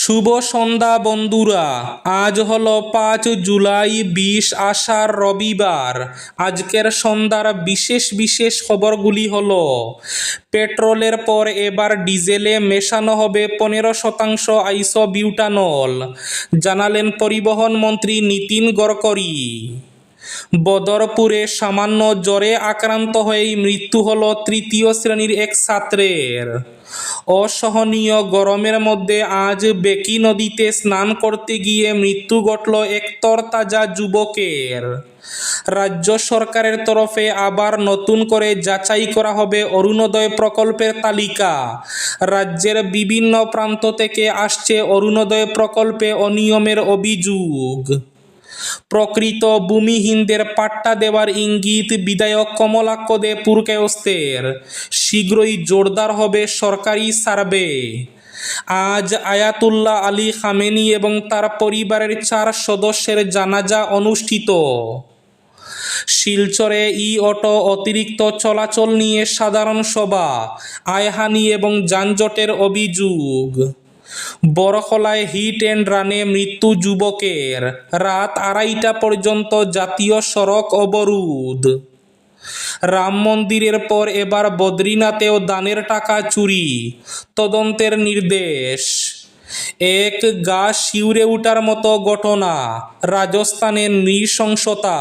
শুভ সন্ধ্যা বন্ধুরা। আজ হলো 5 জুলাই, 20 আষাঢ়, রবিবার। আজকের সন্ধ্যার বিশেষ বিশেষ খবরগুলি হলো: পেট্রোলের পর এবার ডিজেলে মেশানো হবে 15% আইসোবিউটানল, জানালেন পরিবহন মন্ত্রী নীতিন গডকরি। বদরপুরে সামান্য জ্বরে আক্রান্ত হয়েই মৃত্যু হল তৃতীয় শ্রেণীর এক ছাত্রের। অসহনীয় গরমের মধ্যে আজ বেকি নদীতে স্নান করতে গিয়ে মৃত্যু ঘটল এক তরতাজা যুবকের। রাজ্য সরকারের তরফে আবার নতুন করে যাচাই করা হবে অরুণোদয় প্রকল্পের তালিকা। রাজ্যের বিভিন্ন প্রান্ত থেকে আসছে অরুণোদয় প্রকল্পে অনিয়মের অভিযোগ। প্রকৃত ভূমিহীনদের পাট্টা দেওয়ার ইঙ্গিত বিধায়ক কমলাক্ষ দে পুরকায়স্থের। শীঘ্রই জোরদার হবে সরকারি সার্ভে। আজ আয়াতুল্লাহ আলী খামেনি এবং তার পরিবারের 4 সদস্যের জানাজা অনুষ্ঠিত। শিলচরে ই-অটো অতিরিক্ত চলাচল নিয়ে সাধারণ সভা, আয়হানি এবং যানজটের অভিযোগ। বড়খলায় হিট অ্যান্ড রানে মৃত্যু যুবকের, রাত 2:30 পর্যন্ত জাতীয় সড়ক অবরোধ। রাম মন্দিরের পর এবার বদ্রীনাথেও দানের টাকা চুরি, তদন্তের নির্দেশ। এক গা শিউরে ওঠার মতো ঘটনা, রাজস্থানে নৃশংসতা।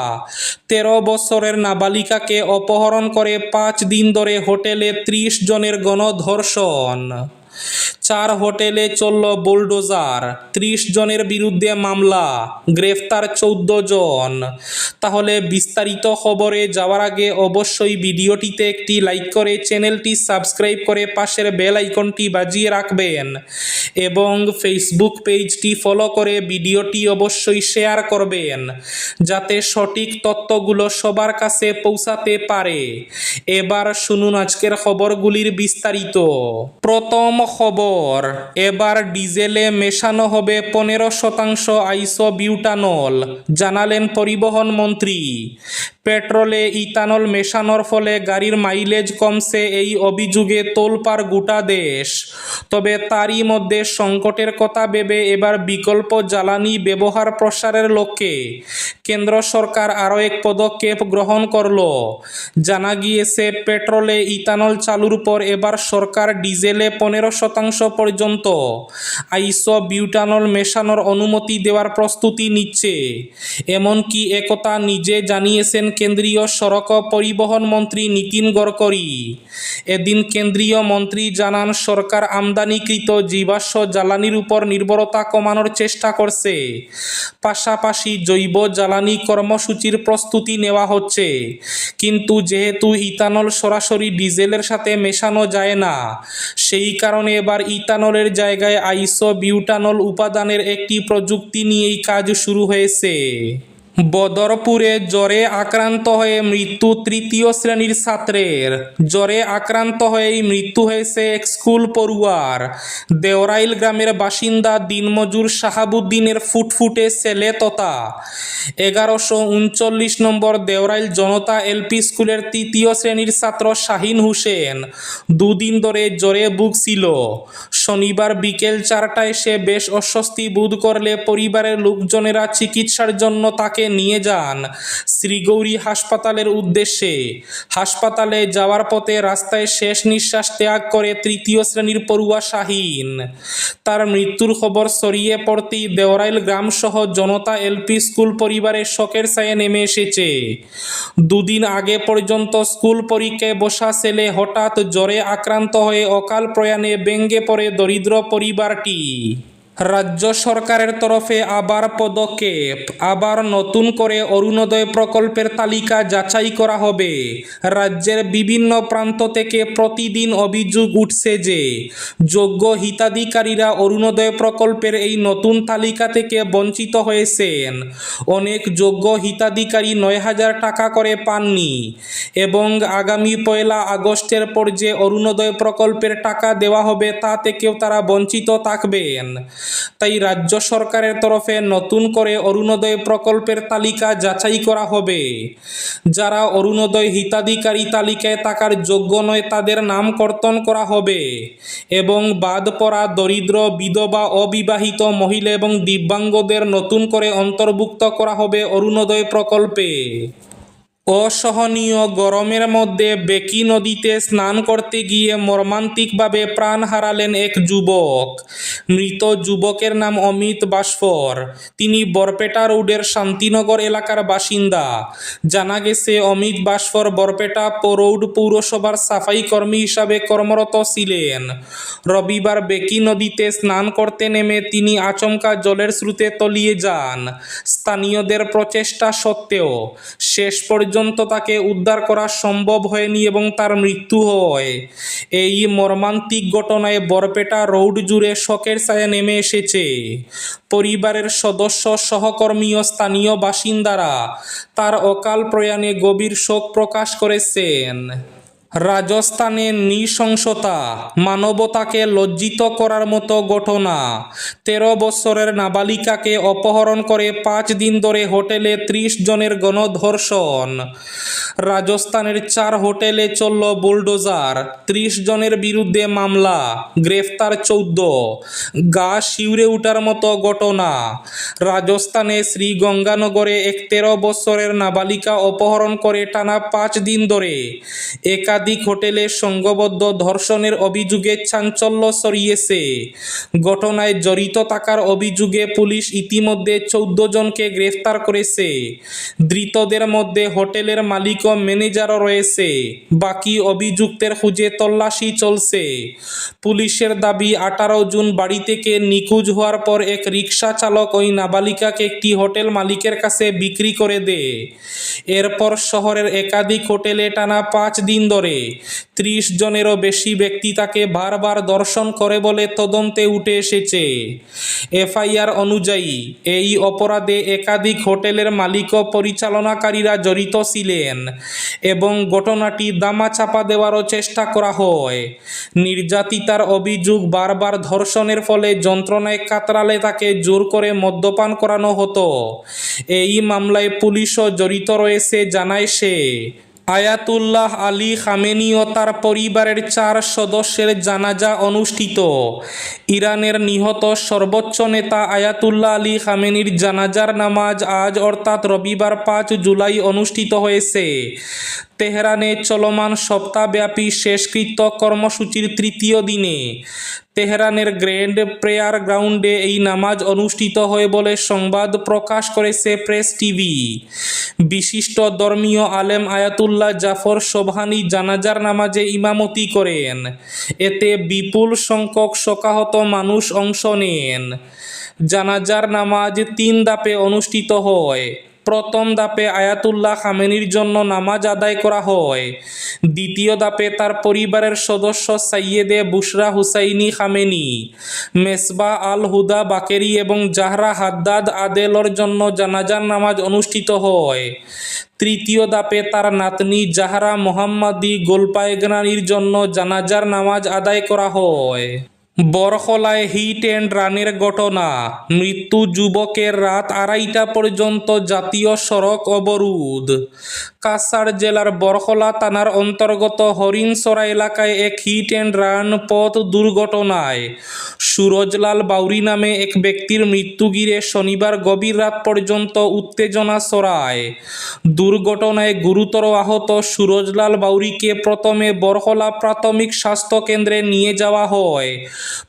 13 বছরের নাবালিকাকে অপহরণ করে 5 দিন ধরে হোটেলে 30 জনের গণধর্ষণ। 4 হোটেলে চলল বুলডোজার, 30 জনের বিরুদ্ধে মামলা, গ্রেফতার 14 জন। তাহলে বিস্তারিত খবরে যাওয়ার আগে অবশ্যই ভিডিওটিতে একটি লাইক করে চ্যানেলটি সাবস্ক্রাইব করে পাশের বেল আইকনটি বাজিয়ে রাখবেন এবং ফেসবুক পেজটি ফলো করে ভিডিওটি অবশ্যই শেয়ার করবেন যাতে সঠিক তথ্যগুলো সবার কাছে পৌঁছাতে পারে। এবার শুনুন আজকের খবরগুলির বিস্তারিত। প্রথম খবর, এবার ডিজেলে মেশানো হবে 15% আইসোবিউটানল, জানালেন পরিবহন মন্ত্রী। পেট্রোলে ইথানল মেশানোর ফলে গাড়ির মাইলেজ কমছে, এই অভিযোগে তোলপাড় গোটা দেশ। তবে তারই মধ্যে সংকটের কথা ভেবে এবার বিকল্প জ্বালানি ব্যবহার প্রসারের লক্ষ্যে কেন্দ্র সরকার আরও এক পদক্ষেপ গ্রহণ করল। জানা গিয়েছে, পেট্রোলে ইথানল চালুর পর এবার সরকার ডিজেলে 15% পর্যন্ত আইসোবিউটানল মেশানোর অনুমতি দেওয়ার প্রস্তুতি নিচ্ছে। এমনকি একথা নিজে জানিয়েছেন কেন্দ্রীয় সড়ক পরিবহন মন্ত্রী নীতিন গডকরি। এদিন কেন্দ্রীয় মন্ত্রী জানান, সরকার আমদানিকৃত জীবাশ্ম জ্বালানির উপর নির্ভরতা কমানোর চেষ্টা করছে। পাশাপাশি জৈব জ্বালানি কর্মসূচির প্রস্তুতি নেওয়া হচ্ছে। কিন্তু যেহেতু ইথানল সরাসরি ডিজেলের সাথে মেশানো যায় না, সেই কারণে এবার ইথানলের জায়গায় আইসোবিউটানল উপাদানের একটি প্রযুক্তি নিয়েই কাজ শুরু হয়েছে। বদরপুরে জ্বরে আক্রান্ত হয়ে মৃত্যু তৃতীয় শ্রেণীর ছাত্রের। জ্বরে আক্রান্ত হয়েই মৃত্যু হয়েছে এক স্কুল পড়ুয়ার। দেওরাইল গ্রামের বাসিন্দা দিনমজুর শাহাবুদ্দিনের ফুটফুটে ছেলে তথা 1139 নম্বর দেওরাইল জনতা এলপি স্কুলের 3য় শ্রেণীর ছাত্র শাহিন হোসেন 2 দিন ধরে জ্বরে ভুগছিল। শনিবার বিকেল 4টায় সে বেশ অস্বস্তি বোধ করলে পরিবারের লোকজনেরা চিকিৎসার জন্য তাকে নিয়ে যান শ্রীগৌরী হাসপাতালের উদ্দেশ্যে। হাসপাতালে যাওয়ার পথে রাস্তায় শেষ নিঃশ্বাস ত্যাগ করে 3য় শ্রেণীর পড়ুয়া শাহিন। তার মৃত্যুর খবর ছড়িয়ে পড়তেই দেওরাইল গ্রামসহ জনতা এলপি স্কুল পরিবারের শোকের ছায়া নেমে এসেছে। 2 দিন আগে পর্যন্ত স্কুল পরীক্ষায় বসা ছেলে হঠাৎ জ্বরে আক্রান্ত হয়ে অকাল প্রয়াণে ভেঙে পড়ে দরিদ্র পরিবারটি। রাজ্য সরকারের তরফে আবার পদক্ষেপ, আবার নতুন করে অরুণোদয় প্রকল্পের তালিকা যাচাই করা হবে। রাজ্যের বিভিন্ন প্রান্ত থেকে প্রতিদিন অভিযোগ উঠছে যে যোগ্য হিতাধিকারীরা অরুণোদয় প্রকল্পের এই নতুন তালিকা থেকে বঞ্চিত হয়েছেন। অনেক যোগ্য হিতাধিকারী 9,000 টাকা করে পাননি এবং আগামী 1 আগস্টের পর যে অরুণোদয় প্রকল্পের টাকা দেওয়া হবে তা থেকেও তারা বঞ্চিত থাকবেন। তাই রাজ্য সরকারের তরফে নতুন করে অরুণোদয় প্রকল্পের তালিকা যাচাই করা হবে। যারা অরুণোদয় হিতাধিকারী তালিকায় থাকার যোগ্য নয় তাদের নাম কর্তন করা হবে এবং বাদ পড়া দরিদ্র, বিধবা, অবিবাহিত মহিলা এবং দিব্যাঙ্গদের নতুন করে অন্তর্ভুক্ত করা হবে অরুণোদয় প্রকল্পে। অসহনীয় গরমের মধ্যে বেকি নদীতে স্নান করতে গিয়ে মর্মান্তিকভাবে প্রাণ হারালেন এক যুবক। মৃত যুবকের নাম অমিত বাস্ফর। তিনি বরপেটা রোডের শান্তিনগর এলাকার বাসিন্দা। জানা গেছে অমিত বাস্ফর বরপেটা রোড পৌরসভার সাফাই কর্মী হিসাবে কর্মরত ছিলেন। রবিবার বেকি নদীতে স্নান করতে নেমে তিনি আচমকা জলের স্রোতে তলিয়ে যান। স্থানীয়দের প্রচেষ্টা সত্ত্বেও শেষ পর্যন্ত তাকে উদ্ধার করা সম্ভব হয়নি এবং তার মৃত্যু হয়। এই মর্মান্তিক ঘটনায় বরপেটা রোড জুড়ে শোকের ছায়া নেমে এসেছে। পরিবারের সদস্য, সহকর্মী ও স্থানীয় বাসিন্দারা তার অকাল প্রয়াণে গভীর শোক প্রকাশ করেছেন। রাজস্থানে নৃশংসতা, মানবতাকে লজ্জিত করার মতো ঘটনা। 13 বছরের নাবালিকাকে অপহরণ করে 5 দিন ধরে হোটেলে 30 জনের গণধর্ষণ। রাজস্থানের 4 হোটেলে চলল বুলডোজার। 30 জনের বিরুদ্ধে মামলা, গ্রেফতার 14। গা শিউরে ওঠার মতো ঘটনা। রাজস্থানে শ্রীগঙ্গানগরে এক 13 বছরের নাবালিকা অপহরণ করে টানা 5 দিন ধরে একাধিক হোটেলে সংঘবদ্ধ ধর্ষণের অভিযোগে চাঞ্চল্য ছড়িয়েছে। ঘটনায় জড়িত থাকার অভিযোগে পুলিশ ইতিমধ্যে 14 জনকে গ্রেফতার করেছে। ধৃতদের মধ্যে হোটেলের মালিক ও ম্যানেজারও রয়েছে। বাকি অভিযুক্তের খুঁজে তল্লাশি চলছে। পুলিশের দাবি 18 জুন বাড়ি থেকে নিখোঁজ হওয়ার পর এক রিকশা চালক ওই নাবালিকাকে একটি হোটেল মালিকের কাছে বিক্রি করে দেয়। এরপর শহরের একাধিক হোটেলে টানা 5 দিন ধরে 30 জনেরও বেশি ব্যক্তি তাকে বারবার ধর্ষণ করে বলে তদন্তে উঠে এসেছে। এফআইআর অনুযায়ী এই অপরাধে একাধিক হোটেলের মালিক ও পরিচালনাকারীরা জড়িত ছিলেন এবং ঘটনাটি ধামাচাপা দেওয়ারও চেষ্টা করা হয়। নির্যাতিতার অভিযোগ, বারবার ধর্ষণের ফলে যন্ত্রণায় কাতরালে তাকে জোর করে মদ্যপান করানো হতো। এই মামলায় পুলিশও জড়িত রয়েছে জানায় সে। আয়াতুল্লাহ আলী খামেনি ও তার পরিবারের 4 সদস্যের জানাজা অনুষ্ঠিত। ইরানের নিহত সর্বোচ্চ নেতা আয়াতুল্লাহ আলী খামেনির জানাজার নামাজ আজ অর্থাৎ রবিবার 5 জুলাই অনুষ্ঠিত হয়েছে। তেহরানে চলমান সপ্তাহব্যাপী শেষকৃত্য কর্মসূচির 3য় দিনে তেহরানের গ্র্যান্ড প্রেয়ার গ্রাউন্ডে এই নামাজ অনুষ্ঠিত হয় বলে সংবাদ প্রকাশ করেছে প্রেস টিভি। বিশিষ্ট ধর্মীয় আলেম আয়াতুল্লাহ জাফর সোবহানি জানাজার নামাজে ইমামতি করেন। এতে বিপুল সংখ্যক শোকাহত মানুষ অংশ নেন। জানাজার নামাজ 3 ধাপে অনুষ্ঠিত হয়। প্রথম ধাপে আয়াতুল্লাহ খামেনির জন্য নামাজ আদায় করা হয়। দ্বিতীয় ধাপে তার পরিবারের সদস্য সাইয়েদে বুশরা হুসাইনি খামেনি, মেসবাহ আল হুদা বাকেরি এবং জাহরা হাদ্দাদ আদেলর জন্য জানাজার নামাজ অনুষ্ঠিত হয়। তৃতীয় ধাপে তার নাতনি জাহরা মোহাম্মদী গোলপায়গনানির জন্য জানাজার নামাজ আদায় করা হয়। বরখলায় হিট অ্যান্ড রানের ঘটনা, মৃত্যু যুবকের। রাত 2:30টা পর্যন্ত জাতীয় সড়ক অবরোধ। কাছাড় জেলার বরখলা থানার অন্তর্গত হরিণসরা এলাকায় এক হিট অ্যান্ড রান পথ দুর্ঘটনায় সুরজলাল বাউরি নামে এক ব্যক্তির মৃত্যু ঘিরে শনিবার গভীর রাত পর্যন্ত উত্তেজনা ছড়ায়। দুর্ঘটনায় গুরুতর আহত সুরজলাল বাউরিকে প্রথমে বরখলা প্রাথমিক স্বাস্থ্য কেন্দ্রে নিয়ে যাওয়া হয়।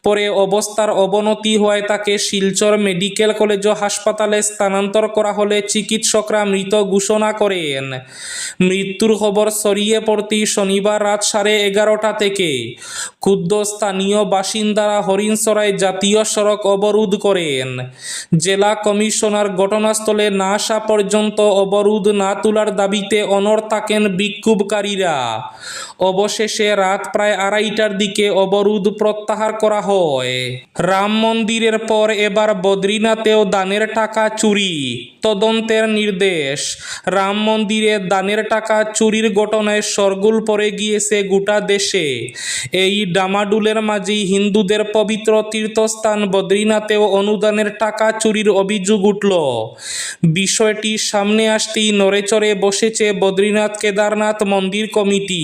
পরে অবস্থার অবনতি হওয়ায় তাকে শিলচর মেডিকেল কলেজ ও হাসপাতালে স্থানান্তর করা হলে চিকিৎসকরা মৃত ঘোষণা করেন। মৃত্যুর খবর ছড়িয়ে পড়তেই শনিবার রাত 11:30টা থেকে ক্ষুব্ধ স্থানীয় বাসিন্দারা হরিণসরায় জাতীয় সড়ক অবরোধ করেন। জেলা কমিশনার ঘটনাস্থলে না আসা পর্যন্ত অবরোধ না তোলার দাবিতে অনড় থাকেন বিক্ষোভকারীরা। অবশেষে রাত প্রায় 2:30টার দিকে অবরোধ প্রত্যাহার করা করা হয়। রাম মন্দিরের পর এবার বদ্রীনাথেও দানের টাকা চুরি, তদন্তের নির্দেশ। রাম মন্দিরে দানের টাকা চুরির ঘটনায় শোরগোল পড়ে গিয়েছে গোটা দেশে। এই ডামাডোলের মাঝেই হিন্দুদের পবিত্র তীর্থস্থান বদ্রীনাথেও অনুদানের টাকা চুরির অভিযোগ উঠল। বিষয়টি সামনে আসতেই নড়েচড়ে বসেছে বদ্রীনাথ কেদারনাথ মন্দির কমিটি।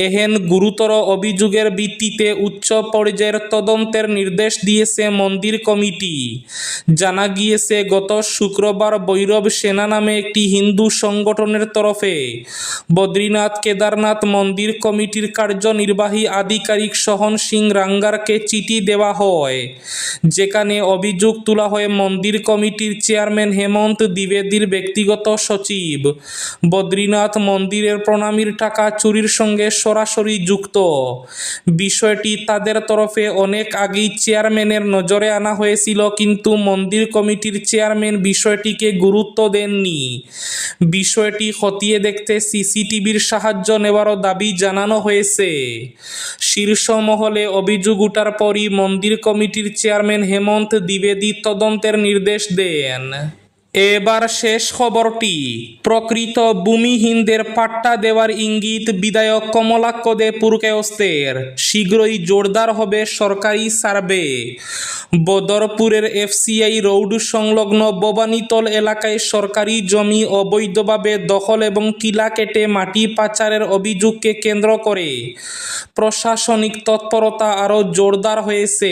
এহেন গুরুতর অভিযোগের ভিত্তিতে উচ্চ পর্যায়ের তদন্তের নির্দেশ দিয়েছে মন্দির কমিটি। জানা গিয়েছে, গত শুক্রবার ভৈরব সেনা নামে একটি হিন্দু সংগঠনের তরফে বদ্রীনাথ কেদারনাথ মন্দির কমিটির কার্যনির্বাহী আধিকারিক সোহন সিং রাঙ্গারকে চিঠি দেওয়া হয়, যেখানে অভিযোগ তোলা হয় মন্দির কমিটির চেয়ারম্যান হেমন্ত দ্বিবেদীর ব্যক্তিগত সচিব বদ্রীনাথ মন্দিরের প্রণামীর টাকা চুরির সঙ্গে সরাসরি যুক্ত। বিষয়টি তাদের তরফে অনেক আগেই চেয়ারম্যানের নজরে আনা হয়েছিল, কিন্তু মন্দির কমিটির চেয়ারম্যান বিষয়টিকে গুরুত্ব দেননি। বিষয়টি খতিয়ে দেখতে সিসিটিভির সাহায্য নেওয়ারও দাবি জানানো হয়েছে। শীর্ষ মহলে অভিযোগ ওঠার পরই মন্দির কমিটির চেয়ারম্যান হেমন্ত দ্বিবেদী তদন্তের নির্দেশ দেন। এবার শেষ খবরটি। প্রকৃত ভূমিহীনদের পাট্টা দেওয়ার ইঙ্গিত বিধায়ক কমলাক্ষ দে পুরকায়স্থের। শীঘ্রই জোরদার হবে সরকারি সার্ভে। বদরপুরের এফসিআই রোড সংলগ্ন ভবানীতল এলাকায় সরকারি জমি অবৈধভাবে দখল এবং টিলা কেটে মাটি পাচারের অভিযোগকে কেন্দ্র করে প্রশাসনিক তৎপরতা আরও জোরদার হয়েছে।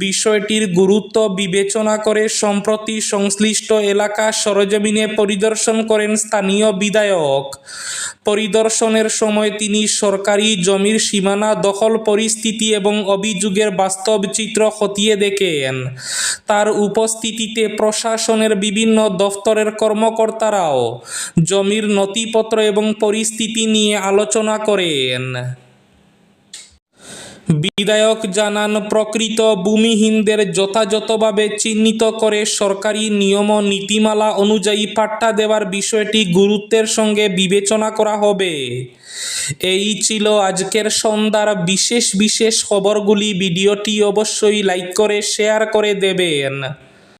বিষয়টির গুরুত্ব বিবেচনা করে সম্প্রতি সংশ্লিষ্ট এলাকা সরেজমিনে পরিদর্শন করেন স্থানীয় বিধায়ক। পরিদর্শনের সময় তিনি সরকারি জমির সীমানা দখল পরিস্থিতি এবং অভিযোগের বাস্তব চিত্র খতিয়ে দেখেন। তার উপস্থিতিতে প্রশাসনের বিভিন্ন দফতরের কর্মকর্তারাও জমির নথিপত্র এবং পরিস্থিতি নিয়ে আলোচনা করেন। বিধায়ক জানান, প্রকৃত ভূমিহীনদের যথাযথভাবে চিহ্নিত করে সরকারি নিয়ম ও নীতিমালা অনুযায়ী পাট্টা দেওয়ার বিষয়টি গুরুত্বের সঙ্গে বিবেচনা করা হবে। এই ছিল আজকের সন্ধ্যার বিশেষ খবরগুলি। ভিডিওটি অবশ্যই লাইক করে শেয়ার করে দেবেন।